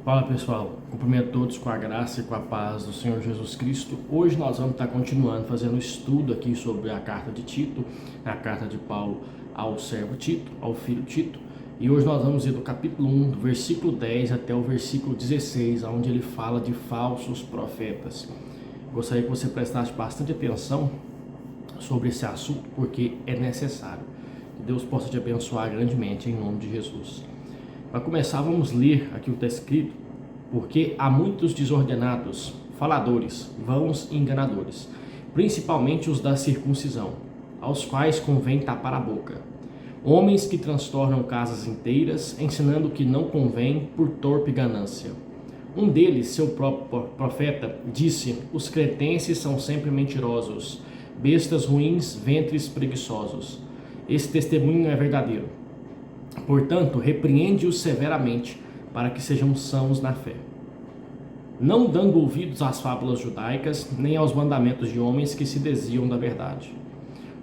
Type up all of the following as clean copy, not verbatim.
Fala pessoal, cumprimento todos com a graça e com a paz do Senhor Jesus Cristo. Hoje nós vamos estar continuando fazendo um estudo aqui sobre a carta de Tito, a carta de Paulo ao servo Tito, ao filho Tito. E hoje nós vamos ir do capítulo 1, do versículo 10 até o versículo 16, onde ele fala de falsos profetas. Gostaria que você prestasse bastante atenção sobre esse assunto, porque é necessário. Que Deus possa te abençoar grandemente em nome de Jesus. Para começar, vamos ler aqui o que está escrito. Porque há muitos desordenados, faladores, vãos e enganadores, principalmente os da circuncisão, aos quais convém tapar a boca. Homens que transtornam casas inteiras, ensinando o que não convém por torpe ganância. Um deles, seu próprio profeta, disse: os cretenses são sempre mentirosos, bestas ruins, ventres preguiçosos. Esse testemunho é verdadeiro. Portanto, repreende-os severamente, para que sejam sãos na fé, não dando ouvidos às fábulas judaicas, nem aos mandamentos de homens que se desviam da verdade.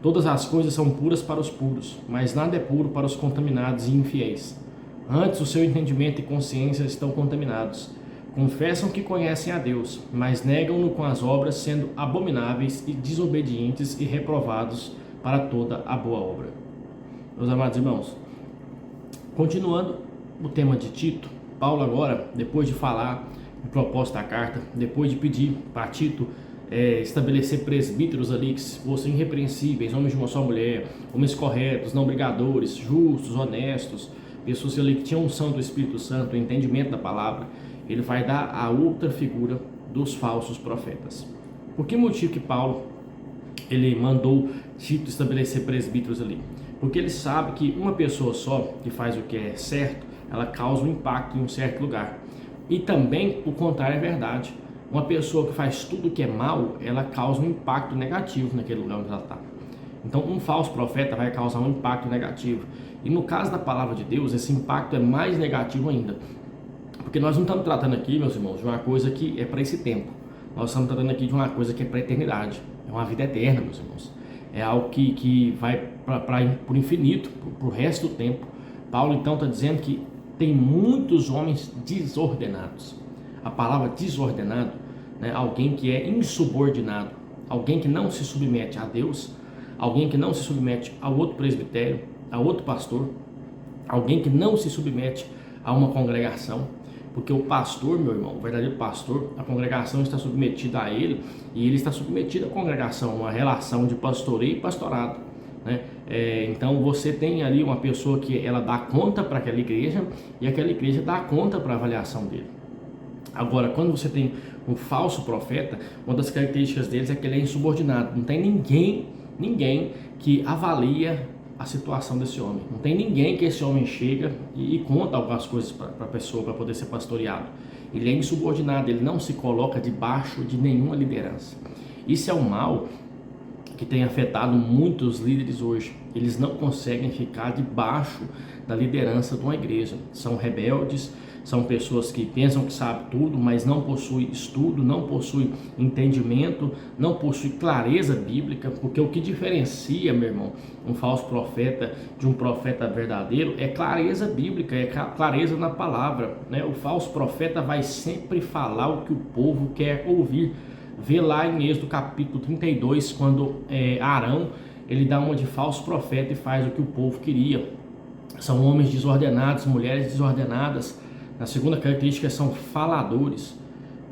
Todas as coisas são puras para os puros, mas nada é puro para os contaminados e infiéis. Antes, o seu entendimento e consciência estão contaminados. Confessam que conhecem a Deus, mas negam-no com as obras, sendo abomináveis e desobedientes e reprovados para toda a boa obra. Meus amados irmãos, continuando o tema de Tito, Paulo agora, depois de falar o propósito da carta, depois de pedir para Tito estabelecer presbíteros ali que fossem irrepreensíveis, homens de uma só mulher, homens corretos, não brigadores, justos, honestos, pessoas ali que tinham unção do Espírito Santo, o entendimento da palavra, ele vai dar a outra figura dos falsos profetas. Por que motivo que Paulo ele mandou Tito estabelecer presbíteros ali? Porque ele sabe que uma pessoa só que faz o que é certo, ela causa um impacto em um certo lugar. E também o contrário é verdade. Uma pessoa que faz tudo que é mal, ela causa um impacto negativo naquele lugar onde ela está. Então um falso profeta vai causar um impacto negativo. E no caso da palavra de Deus, esse impacto é mais negativo ainda. Porque nós não estamos tratando aqui, meus irmãos, de uma coisa que é para esse tempo. Nós estamos tratando aqui de uma coisa que é para a eternidade. É uma vida eterna, meus irmãos. É algo que vai para o infinito, para o resto do tempo. Paulo então está dizendo que tem muitos homens desordenados. A palavra desordenado, né, alguém que é insubordinado, alguém que não se submete a Deus, alguém que não se submete a outro presbitério, a outro pastor, alguém que não se submete a uma congregação. Porque o pastor, meu irmão, o verdadeiro pastor, a congregação está submetida a ele e ele está submetido à congregação, uma relação de pastoreio e pastorado, né? Então você tem ali uma pessoa que ela dá conta para aquela igreja e aquela igreja dá conta para a avaliação dele. Agora, quando você tem um falso profeta, uma das características deles é que ele é insubordinado. Não tem ninguém que avalia a situação desse homem. Não tem ninguém que esse homem chega e conta algumas coisas para a pessoa para poder ser pastoreado. Ele é insubordinado, ele não se coloca debaixo de nenhuma liderança. Isso é um mal que tem afetado muitos líderes hoje. Eles não conseguem ficar debaixo da liderança de uma igreja. São rebeldes, são pessoas que pensam que sabem tudo, mas não possuem estudo, não possuem entendimento, não possuem clareza bíblica, porque o que diferencia, meu irmão, um falso profeta de um profeta verdadeiro é clareza bíblica, é clareza na palavra, né? O falso profeta vai sempre falar o que o povo quer ouvir. Vê lá em Êxodo capítulo 32, quando Arão ele dá uma de falso profeta e faz o que o povo queria. São homens desordenados, mulheres desordenadas. A segunda característica são faladores,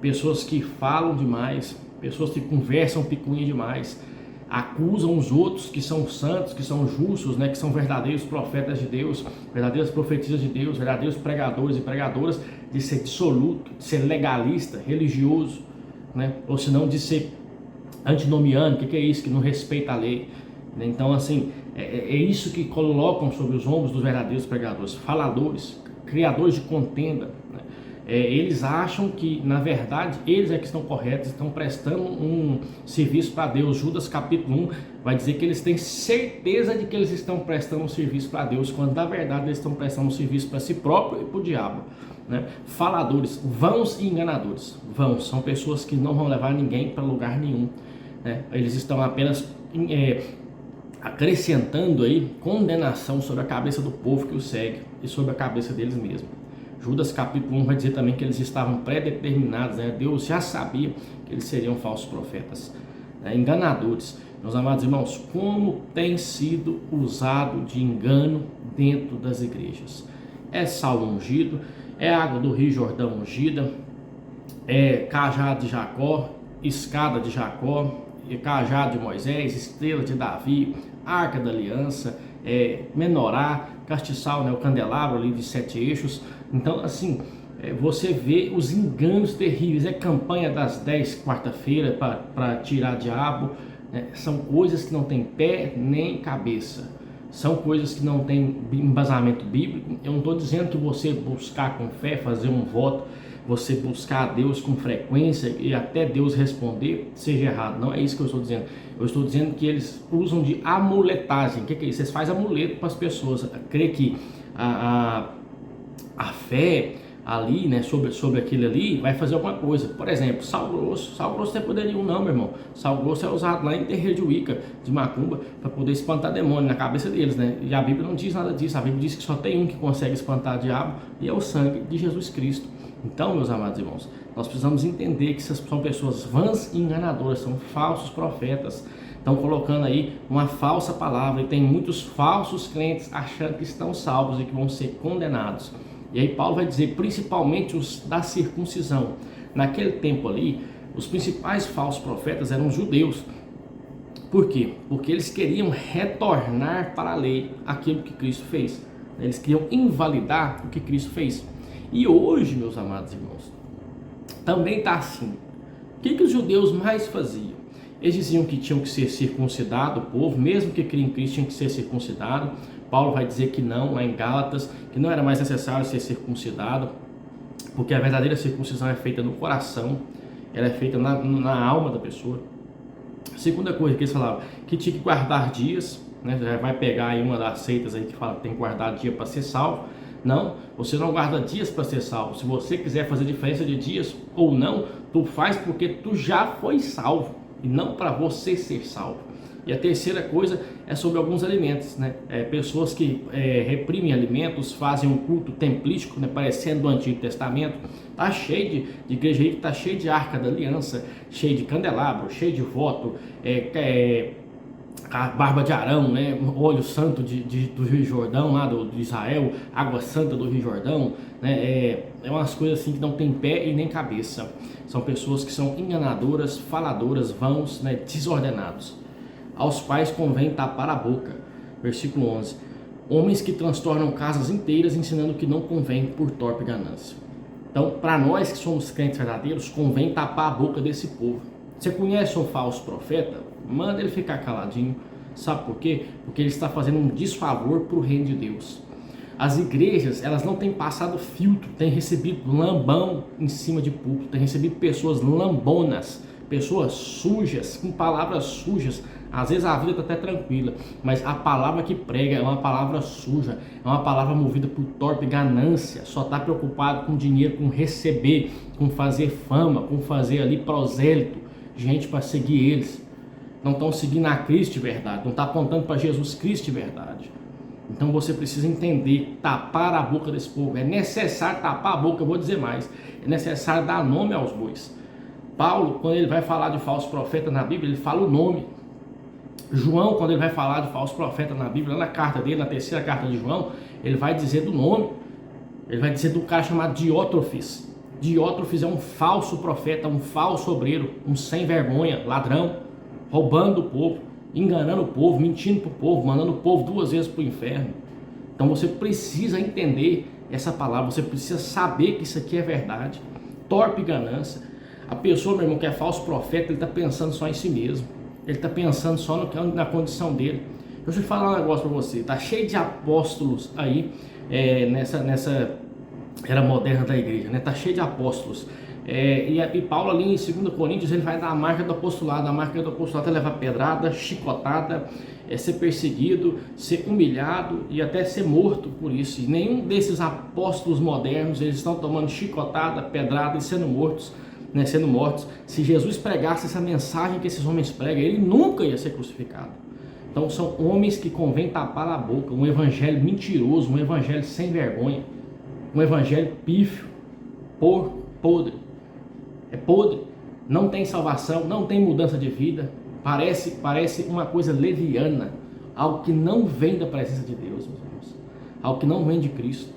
pessoas que falam demais, pessoas que conversam picuinha demais, acusam os outros que são santos, que são justos, né, que são verdadeiros profetas de Deus, verdadeiras profetisas de Deus, verdadeiros pregadores e pregadoras, de ser dissoluto, de ser legalista, religioso, né, ou senão de ser antinomiano. O que é isso? Que não respeita a lei. Então, assim, é isso que colocam sobre os ombros dos verdadeiros pregadores, faladores, criadores de contenda, né? Eles acham que, na verdade, eles é que estão corretos, estão prestando um serviço para Deus. Judas capítulo 1 vai dizer que eles têm certeza de que eles estão prestando um serviço para Deus, quando na verdade eles estão prestando um serviço para si próprio e para o diabo, né? Faladores, vãos e enganadores. Vãos são pessoas que não vão levar ninguém para lugar nenhum, né? Eles estão apenas acrescentando aí condenação sobre a cabeça do povo que o segue e sobre a cabeça deles mesmos. Judas capítulo 1 vai dizer também que eles estavam predeterminados, né? Deus já sabia que eles seriam falsos profetas, né? Enganadores. Meus amados irmãos, como tem sido usado de engano dentro das igrejas? É sal ungido, é água do Rio Jordão ungida, é cajado de Jacó, escada de Jacó, cajado de Moisés, estrela de Davi, arca da aliança, menorá, castiçal, né, o candelabro ali de 7 eixos. Então, assim, você vê os enganos terríveis. É campanha das 10 quarta-feira para tirar diabo, né? São coisas que não tem pé nem cabeça. São coisas que não tem embasamento bíblico. Eu não estou dizendo que você buscar com fé, fazer um voto, você buscar a Deus com frequência e até Deus responder, seja errado. Não é isso que eu estou dizendo. Eu estou dizendo que eles usam de amuletagem. O que é isso? Vocês fazem amuleto para as pessoas. Crê que a fé ali, né, sobre aquilo ali, vai fazer alguma coisa. Por exemplo, sal grosso não tem poder nenhum não, meu irmão. Sal grosso é usado lá em terreiro de Wicca, de macumba, para poder espantar demônio na cabeça deles, né? E a Bíblia não diz nada disso. A Bíblia diz que só tem um que consegue espantar o diabo, e é o sangue de Jesus Cristo. Então, meus amados irmãos, nós precisamos entender que essas são pessoas vãs e enganadoras, são falsos profetas. Estão colocando aí uma falsa palavra, e tem muitos falsos crentes achando que estão salvos e que vão ser condenados. E aí Paulo vai dizer, principalmente os da circuncisão. Naquele tempo ali, os principais falsos profetas eram os judeus. Por quê? Porque eles queriam retornar para a lei aquilo que Cristo fez. Eles queriam invalidar o que Cristo fez. E hoje, meus amados irmãos, também está assim. O que os judeus mais faziam? Eles diziam que tinham que ser circuncidado, o povo, mesmo que cria em Cristo, tinha que ser circuncidado. Paulo vai dizer que não, lá em Gálatas, que não era mais necessário ser circuncidado, porque a verdadeira circuncisão é feita no coração, ela é feita na alma da pessoa. Segunda coisa que eles falavam, que tinha que guardar dias, né? Já vai pegar aí uma das seitas aí que fala que tem que guardar dia para ser salvo. Não, você não guarda dias para ser salvo. Se você quiser fazer diferença de dias ou não, tu faz porque tu já foi salvo e não para você ser salvo. E a terceira coisa é sobre alguns alimentos, né? Pessoas que reprimem alimentos, fazem um culto templístico, né? Parecendo do Antigo Testamento. Tá cheio de igreja aí que tá cheio de arca da aliança, cheio de candelabro, cheio de voto, a barba de Arão, né? Óleo santo do Rio Jordão, lá de Israel, água santa do Rio Jordão, né? Umas coisas assim que não tem pé e nem cabeça. São pessoas que são enganadoras, faladoras, vãos, né? Desordenados. Aos pais convém tapar a boca. Versículo 11. Homens que transtornam casas inteiras ensinando que não convém por torpe ganância. Então, para nós que somos crentes verdadeiros, convém tapar a boca desse povo. Você conhece um falso profeta? Manda ele ficar caladinho. Sabe por quê? Porque ele está fazendo um desfavor para o reino de Deus. As igrejas, elas não têm passado filtro, têm recebido lambão em cima de púlpito, têm recebido pessoas lambonas, pessoas sujas, com palavras sujas. Às vezes a vida está até tranquila, mas a palavra que prega é uma palavra suja, é uma palavra movida por torpe ganância, só está preocupado com dinheiro, com receber, com fazer fama, com fazer ali prosélito, gente para seguir eles. Não estão seguindo a Cristo de verdade, não está apontando para Jesus Cristo de verdade. Então você precisa entender, tapar a boca desse povo. É necessário tapar a boca, eu vou dizer mais, é necessário dar nome aos bois. Paulo, quando ele vai falar de falso profeta na Bíblia, ele fala o nome. João, quando ele vai falar de falso profeta na Bíblia, na carta dele, na terceira carta de João, ele vai dizer do nome. Ele vai dizer do cara chamado Diótrofes. Diótrofes é um falso profeta, um falso obreiro, um sem vergonha, ladrão, roubando o povo, enganando o povo, mentindo para o povo, mandando o povo 2 vezes para o inferno. Então você precisa entender essa palavra, você precisa saber que isso aqui é verdade. Torpe ganância. A pessoa, meu irmão, que é falso profeta, ele está pensando só em si mesmo. Ele está pensando só na condição dele. Deixa eu falar um negócio para você. Está cheio de apóstolos aí nessa era moderna da igreja, né? Está cheio de apóstolos. E Paulo ali em 2 Coríntios ele vai dar a marca do apostolado. A marca do apostolado é levar pedrada, chicotada, ser perseguido, ser humilhado e até ser morto por isso. E nenhum desses apóstolos modernos eles estão tomando chicotada, pedrada e sendo mortos. Né, sendo mortos. Se Jesus pregasse essa mensagem que esses homens pregam, ele nunca ia ser crucificado. Então são homens que convém tapar a boca, um evangelho mentiroso, um evangelho sem vergonha. um evangelho pífio, podre. É podre, não tem salvação, não tem mudança de vida, parece uma coisa leviana, algo que não vem da presença de Deus, meus irmãos, algo que não vem de Cristo.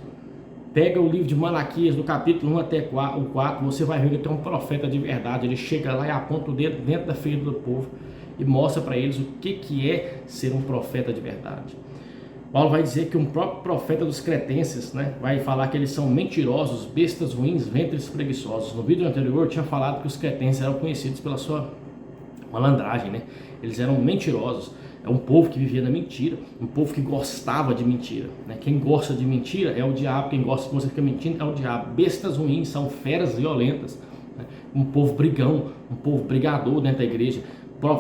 Pega o livro de Malaquias, do capítulo 1 até o 4, você vai ver que tem um profeta de verdade. Ele chega lá e aponta o dedo dentro da ferida do povo e mostra para eles o que é ser um profeta de verdade. Paulo vai dizer que um próprio profeta dos cretenses, né, vai falar que eles são mentirosos, bestas ruins, ventres preguiçosos. No vídeo anterior eu tinha falado que os cretenses eram conhecidos pela sua malandragem, né? Eles eram mentirosos. É um povo que vivia na mentira, um povo que gostava de mentira, né? Quem gosta de mentira é o diabo, quem gosta que você fica mentindo é o diabo. Bestas ruins são feras violentas, né? Um povo brigão, um povo brigador dentro da igreja.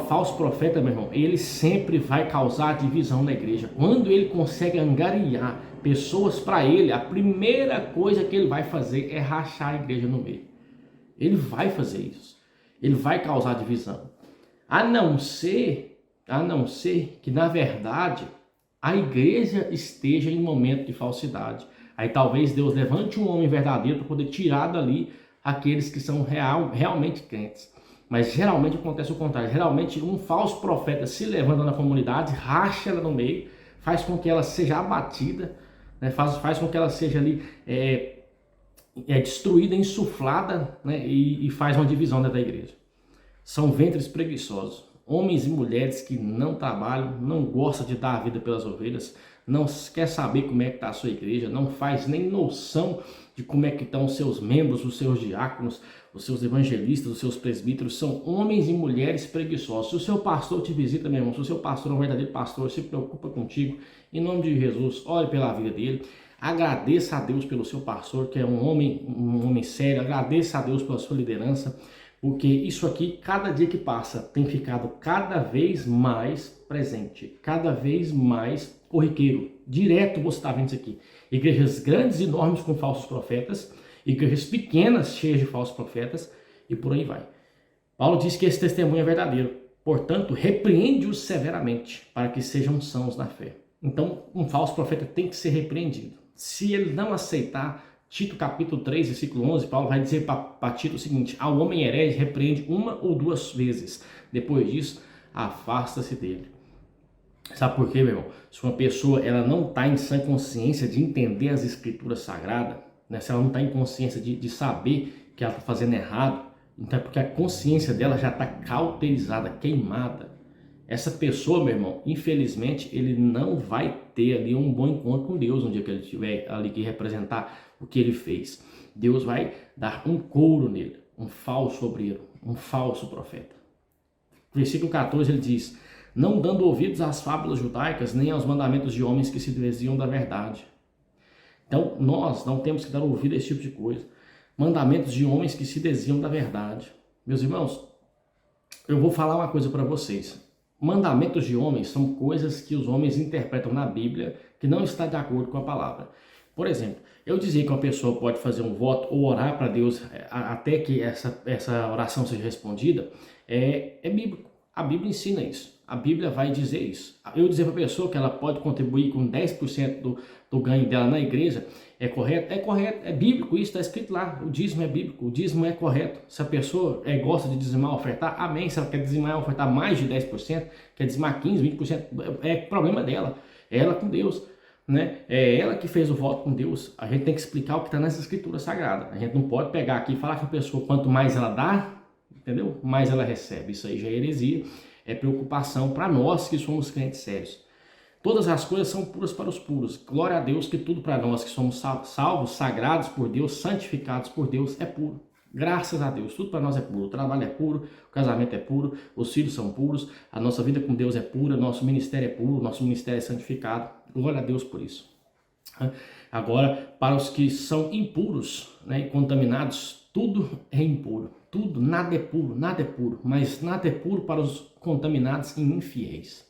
Falso profeta, meu irmão, ele sempre vai causar divisão na igreja. Quando ele consegue angariar pessoas para ele, a primeira coisa que ele vai fazer é rachar a igreja no meio. Ele vai fazer isso. Ele vai causar divisão. A não ser que, na verdade, a igreja esteja em momento de falsidade. Aí talvez Deus levante um homem verdadeiro para poder tirar dali aqueles que são realmente crentes. Mas geralmente acontece o contrário. Geralmente um falso profeta se levanta na comunidade, racha ela no meio, faz com que ela seja abatida, né? faz com que ela seja ali destruída, insuflada, né? e faz uma divisão dentro da igreja. São ventres preguiçosos. Homens e mulheres que não trabalham, não gostam de dar a vida pelas ovelhas, não quer saber como é que está a sua igreja, não faz nem noção de como é que estão os seus membros, os seus diáconos, os seus evangelistas, os seus presbíteros. São homens e mulheres preguiçosos. Se o seu pastor te visita, meu irmão, se o seu pastor é um verdadeiro pastor, se preocupa contigo, em nome de Jesus, ore pela vida dele, agradeça a Deus pelo seu pastor, que é um homem sério, agradeça a Deus pela sua liderança, porque isso aqui, cada dia que passa, tem ficado cada vez mais presente, cada vez mais corriqueiro. Direto você está vendo isso aqui. Igrejas grandes, enormes com falsos profetas, igrejas pequenas, cheias de falsos profetas, e por aí vai. Paulo diz que esse testemunho é verdadeiro. Portanto, repreende-os severamente, para que sejam sãos na fé. Então, um falso profeta tem que ser repreendido. Se ele não aceitar, Tito capítulo 3, versículo 11, Paulo vai dizer para Tito o seguinte: ao homem herege repreende uma ou duas vezes. Depois disso, afasta-se dele. Sabe por quê, meu irmão? Se uma pessoa ela não está em sã consciência de entender as escrituras sagradas, né? Se ela não está em consciência de saber que ela está fazendo errado, então é porque a consciência dela já está cauterizada, queimada. Essa pessoa, meu irmão, infelizmente, ele não vai ter ali um bom encontro com Deus no dia que ele estiver ali que representar o que ele fez. Deus vai dar um couro nele, um falso obreiro, um falso profeta. Versículo 14 ele diz: não dando ouvidos às fábulas judaicas, nem aos mandamentos de homens que se desviam da verdade. Então, nós não temos que dar ouvido a esse tipo de coisa. Mandamentos de homens que se desviam da verdade. Meus irmãos, eu vou falar uma coisa para vocês. Mandamentos de homens são coisas que os homens interpretam na Bíblia que não está de acordo com a palavra. Por exemplo, eu dizer que uma pessoa pode fazer um voto ou orar para Deus até que essa oração seja respondida é bíblico. A Bíblia ensina isso. A Bíblia vai dizer isso. Eu dizer para a pessoa que ela pode contribuir com 10% do ganho dela na igreja é correto? É correto, é bíblico, isso está escrito lá. O dízimo é bíblico, o dízimo é correto. Se a pessoa gosta de dizimar, ofertar, amém. Se ela quer dizimar, ofertar mais de 10%, quer dizimar 15%, 20%, é problema dela. É ela com Deus, né? É ela que fez o voto com Deus. A gente tem que explicar o que está nessa escritura sagrada. A gente não pode pegar aqui e falar que a pessoa, quanto mais ela dá, entendeu? Mais ela recebe. Isso aí já é heresia, é preocupação para nós que somos crentes sérios. Todas as coisas são puras para os puros. Glória a Deus que tudo para nós que somos salvos, sagrados por Deus, santificados por Deus é puro. Graças a Deus, tudo para nós é puro. O trabalho é puro, o casamento é puro, os filhos são puros, a nossa vida com Deus é pura, nosso ministério é puro, nosso ministério é santificado. Glória a Deus por isso. Agora, para os que são impuros, né, e contaminados, tudo é impuro. Tudo, nada é puro, mas nada é puro para os contaminados e infiéis.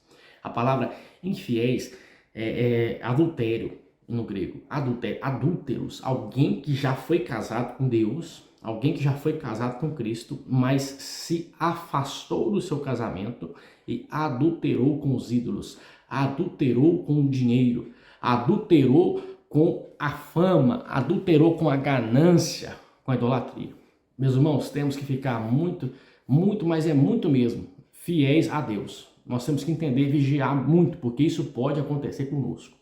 A palavra infiéis é adultério no grego, adúlteros, alguém que já foi casado com Deus, alguém que já foi casado com Cristo, mas se afastou do seu casamento e adulterou com os ídolos, adulterou com o dinheiro, adulterou com a fama, adulterou com a ganância, com a idolatria. Meus irmãos, temos que ficar muito, mas é muito mesmo, fiéis a Deus. Nós temos que entender e vigiar muito, porque isso pode acontecer conosco.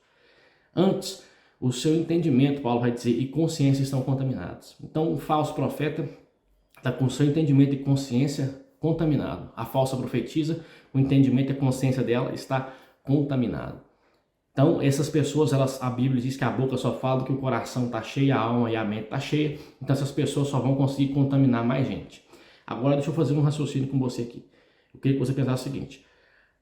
Antes, o seu entendimento, Paulo vai dizer, e consciência estão contaminados. Então, o falso profeta está com o seu entendimento e consciência contaminado. A falsa profetisa, o entendimento e a consciência dela está contaminado. Então, essas pessoas, a Bíblia diz que a boca só fala que o coração está cheio, a alma e a mente está cheia. Então, essas pessoas só vão conseguir contaminar mais gente. Agora, deixa eu fazer um raciocínio com você aqui. Eu queria que você pensasse o seguinte.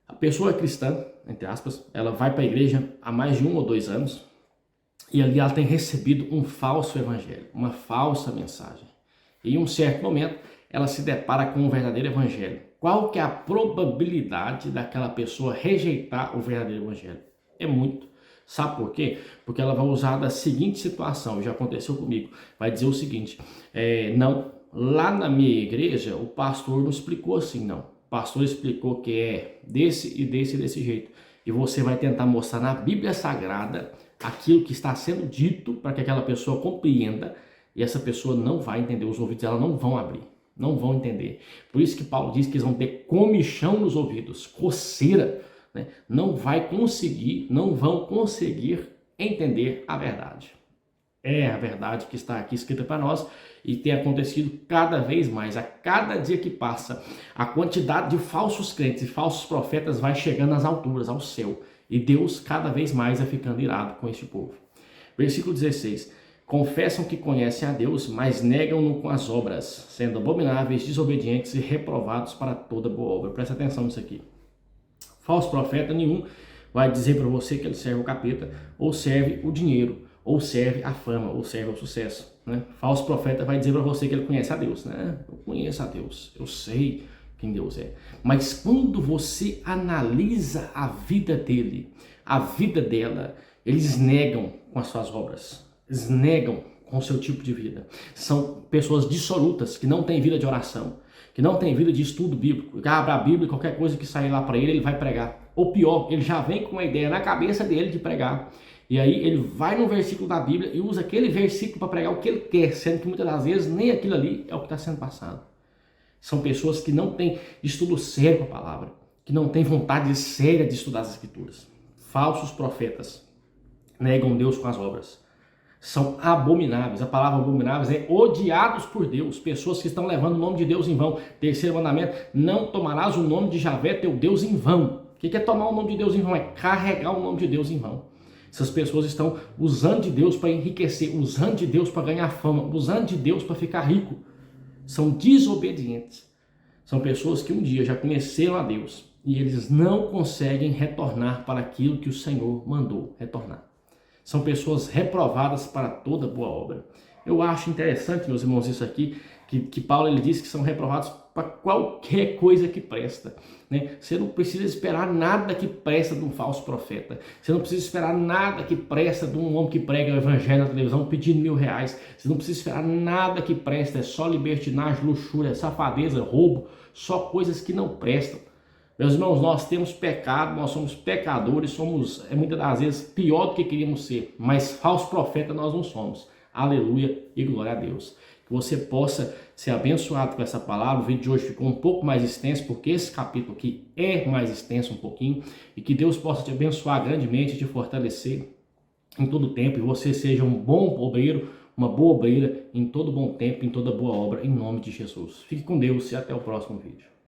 A pessoa cristã, entre aspas, ela vai para a igreja há mais de 1 ou 2 anos e ali ela tem recebido um falso evangelho, uma falsa mensagem. E em um certo momento, ela se depara com um verdadeiro evangelho. Qual que é a probabilidade daquela pessoa rejeitar o verdadeiro evangelho? É muito. Sabe por quê? Porque ela vai usar da seguinte situação, já aconteceu comigo, vai dizer o seguinte, não, lá na minha igreja o pastor não explicou assim, não. O pastor explicou que é desse e desse jeito. E você vai tentar mostrar na Bíblia Sagrada aquilo que está sendo dito para que aquela pessoa compreenda, e essa pessoa não vai entender, os ouvidos dela não vão abrir, não vão entender. Por isso que Paulo diz que eles vão ter comichão nos ouvidos, coceira, né? Não vão conseguir entender a verdade. É a verdade que está aqui escrita para nós e tem acontecido cada vez mais. A cada dia que passa, a quantidade de falsos crentes e falsos profetas vai chegando às alturas, ao céu. E Deus cada vez mais vai ficando irado com este povo. Versículo 16. Confessam que conhecem a Deus, mas negam-no com as obras, sendo abomináveis, desobedientes e reprovados para toda boa obra. Presta atenção nisso aqui. Falso profeta nenhum vai dizer para você que ele serve o capeta, ou serve o dinheiro, ou serve a fama, ou serve o sucesso. Né? Falso profeta vai dizer para você que ele conhece a Deus. Né? Eu conheço a Deus, eu sei quem Deus é. Mas quando você analisa a vida dele, a vida dela, eles negam com as suas obras. Eles negam com o seu tipo de vida. São pessoas dissolutas, que não têm vida de oração, que não têm vida de estudo bíblico. Que abre a Bíblia, qualquer coisa que sair lá para ele, ele vai pregar. Ou pior, ele já vem com uma ideia na cabeça dele de pregar. E aí ele vai no versículo da Bíblia e usa aquele versículo para pregar o que ele quer, sendo que muitas das vezes nem aquilo ali é o que está sendo passado. São pessoas que não têm estudo sério com a palavra, que não têm vontade séria de estudar as Escrituras. Falsos profetas negam Deus com as obras. São abomináveis. A palavra abomináveis é odiados por Deus. Pessoas que estão levando o nome de Deus em vão. Terceiro mandamento, não tomarás o nome de Javé, teu Deus, em vão. O que é tomar o nome de Deus em vão? É carregar o nome de Deus em vão. Essas pessoas estão usando de Deus para enriquecer, usando de Deus para ganhar fama, usando de Deus para ficar rico. São desobedientes. São pessoas que um dia já conheceram a Deus e eles não conseguem retornar para aquilo que o Senhor mandou retornar. São pessoas reprovadas para toda boa obra. Eu acho interessante, meus irmãos, isso aqui, que Paulo ele diz que são reprovados para qualquer coisa que presta. Né? Você não precisa esperar nada que presta de um falso profeta. Você não precisa esperar nada que presta de um homem que prega o evangelho na televisão pedindo R$1.000. Você não precisa esperar nada que presta. É só libertinagem, luxúria, safadeza, roubo. Só coisas que não prestam. Meus irmãos, nós temos pecado, nós somos pecadores, somos muitas das vezes pior do que queríamos ser, mas falso profeta nós não somos. Aleluia e glória a Deus. Que você possa ser abençoado com essa palavra. O vídeo de hoje ficou um pouco mais extenso, porque esse capítulo aqui é mais extenso um pouquinho, e que Deus possa te abençoar grandemente, te fortalecer em todo o tempo, e você seja um bom obreiro, uma boa obreira em todo bom tempo, em toda boa obra, em nome de Jesus. Fique com Deus e até o próximo vídeo.